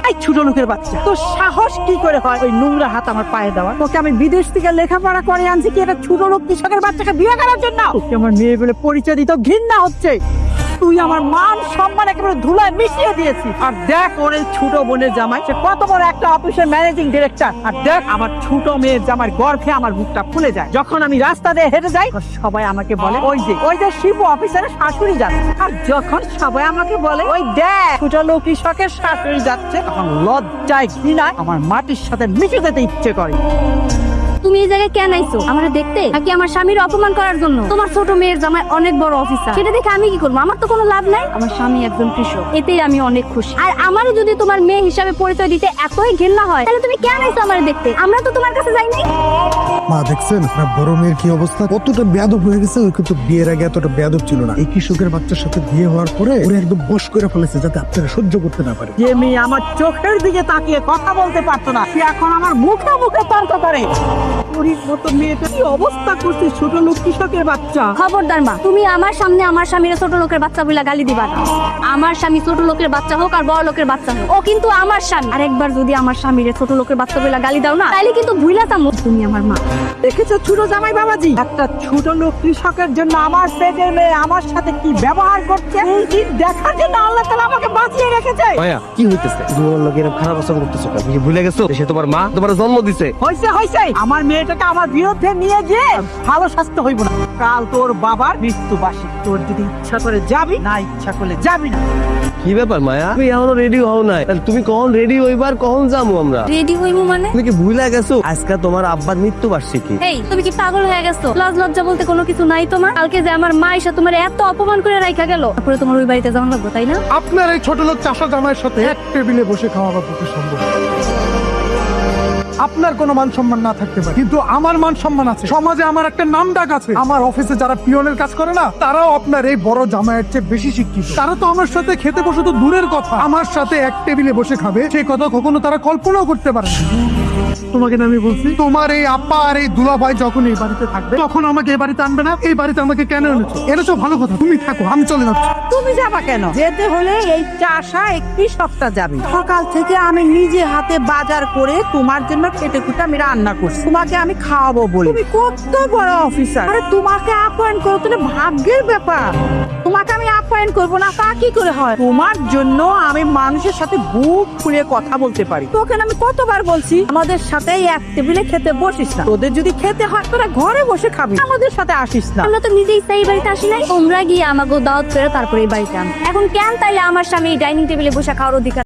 এই ছোট লোকের বাচ্চা, তোর সাহস কি করে হয় ওই নোংরা হাত আমার পায়ে দেওয়া? তোকে আমি বিদেশ থেকে লেখাপড়া করে আনছি কি এটা ছোট লোক কৃষকের বাচ্চাকে বিয়ে করার জন্য? তোকে আমার মেয়ে বলে পরিচয় দিতে ঘৃণা হচ্ছে। তুই আমার মান সম্মান একেবারে ধুলায় মিশিয়ে দিয়েছিস। আর দেখ ওর এই ছোট বোনের জামাই, সে কত বড় একটা অফিসের ম্যানেজিং ডিরেক্টর। আর দেখ আমার ছোট মেয়ের জামাই গর্ভে আমার বুকটা ফুলে যায়। যখন আমি রাস্তা দিয়ে হেঁটে যাই সবাই আমাকে বলে ওই যে শিবু অফিসারের শাশুড়ি যাচ্ছে। আর যখন সবাই আমাকে বলে ওই দেখ ছোট লোক কৃষকের শাশুড়ি যাচ্ছে, তখন লজ্জায় ঘৃণায় আমার মাটির সাথে মিশে যেতে ইচ্ছে করে। তুমি এই জায়গায় কেন আইছো? আমারে দেখতে নাকি আমার স্বামীর অপমান করার জন্য? তোমার ছোট মেয়ের জামাই অনেক বড় অফিসার, সেটা দেখে আমি কি করবো? আমার তো কোনো লাভ নাই। আমার স্বামী একজন কৃষক, এতেই আমি অনেক খুশি। আর আমারও যদি তোমার মেয়ে হিসাবে পরিচয় দিতে এতই ঘৃণা হয়, তাহলে তুমি কেন আইছো আমারে দেখতে? আমরা তো তোমার কাছে যাই নাই। মা দেখছেন আপনার বড় মেয়ের কি অবস্থা, কতটা বেয়াদব হয়ে গেছে। ওই কিন্তু বিয়ের আগে এতটা বেয়াদব ছিল না। এই কৃষকের বাচ্চার সাথে বিয়ে হওয়ার পরে ওরা একদম বশ করে ফেলেছে, যাতে আপনারা সহ্য করতে না পারে। যে মেয়ে আমার চোখের দিকে তাকিয়ে কথা বলতে পারতো না, সে এখন আমার মুখে মুখে তর্ক করে। ওর মতো মেয়েটা কি অবস্থা করছে ছোট লোক কৃষকের বাচ্চা। খবরদার মা, তুমি আমার সামনে আমার স্বামীর ছোট লোকের বাচ্চা বলে গালি দিবা না। আমার স্বামী ছোট লোকের বাচ্চা হোক আর বড় লোকের বাচ্চা হোক, ও কিন্তু আমার স্বামী। আর একবার যদি আমার স্বামীর ছোট লোকের বাচ্চা বলে গালি দাও না, তাহলে কিন্তু ভুইলা যাবো তুমি আমার মা। দেখেছো ছোট জামাই বাবাজি, একটা ছোট লোক কৃষকের জন্য আমার পেটের মেয়ে আমার সাথে কি ব্যবহার করছে, এই দিন দেখার জন্য আল্লাহ তাআলা আমাকে বাঁচিয়ে রেখেছে। মায়া কি হইতেছে? তোমার লোক এরকম খারাপ আচরণ করতেছো কেন? তুমি কি ভুলে গেছো সে তোমার মা, তোমার জন্ম দিছে? হইছে আমার মেয়েটাকে আমার বিরুদ্ধে নিয়ে যে ভালো শাস্তি হইব না। কাল তোর বাবার মৃত্যু বার্ষিক, তোর যদি ইচ্ছা করে যাবি, না ইচ্ছা করলে যাবি না। কি ব্যাপার মায়া, তুমি এখনো রেডি হও নাই? তাহলে তুমি কখন রেডি হইবার, কখন যাবো আমরা? রেডি হইবো মানে? তুমি কি ভুলে গেছো আজকে তোমার আব্বার মৃত্যু বার্ষিকী? এই তুমি কি পাগল হয়ে গেছো? লাজ লজ্জা বলতে কোনো কিছু নাই তোমার? কালকে যে আমার মা এসে তোমার এত অপমান করে রাইখা গেল, তারপরে তোমার ওই বাড়িতে যাওয়া লাগবে, তাই না? আপনার এই ছোট লোক চাষা জামাইয়ের সাথে এক টেবিলে বসে খাওয়া বা পক্ষে সম্ভব। আপনার কোনো মান সম্মান না থাকতে পারে, কিন্তু আমার মান সম্মান আছে। সমাজে আমার একটা নাম ডাক আছে। আমার অফিসে যারা পিয়নের কাজ করে না, তারাও আপনার এই বড় জামাইয়ের চেয়ে বেশি শিক্ষিত। তারা তো আমার সাথে খেতে বসে তো দূরের কথা, আমার সাথে এক টেবিলে বসে খাবে সেই কথা কখনো তারা কল্পনাও করতে পারে না। তোমাকে না আমি বলছি, তোমার এই আপা আর এই দুলাভাই যখন এই বাড়িতে থাকবে, তখন আমাকে এই বাড়িতে আনবে না। এই বাড়িতে আমাকে কেন এনেছো ভালো কথা, তুমি থাকো, আমি চলে যাচ্ছি। তুমি যাবা কেন? যেতে হলে এই চাষা একটি সপ্তাহ যাবে। সকাল থেকে আমি নিজে হাতে বাজার করে তোমার জন্য কেটে কুটে আমি রান্না করছি, তোমাকে আমি খাওয়াবো বলে। তুমি কত বড় অফিসার, আরে তোমাকে আপ্যায়ন করো তো ভাগ্যের ব্যাপার। তোমাকে আমি আপ্যায়ন করবো না তা কি করে হয়? তোমার জন্য আমি মানুষের সাথে বুক খুলে কথা বলতে পারি। তোকে আমি কতবার বলছি আমাদের সাথে এক টেবিলে খেতে বসিস না। তোদের যদি খেতে হয় তোরা ঘরে বসে খাবি, আমাদের সাথে আসিস না। আমরা তো নিজেই এই বাড়িতে আসি নাই, তোমরা গিয়ে আমাকে দাওয়াত করে তারপরে এই বাড়িতে আন। এখন কেন তাইলে আমার স্বামী ডাইনিং টেবিলে বসে খাওয়ার অধিকার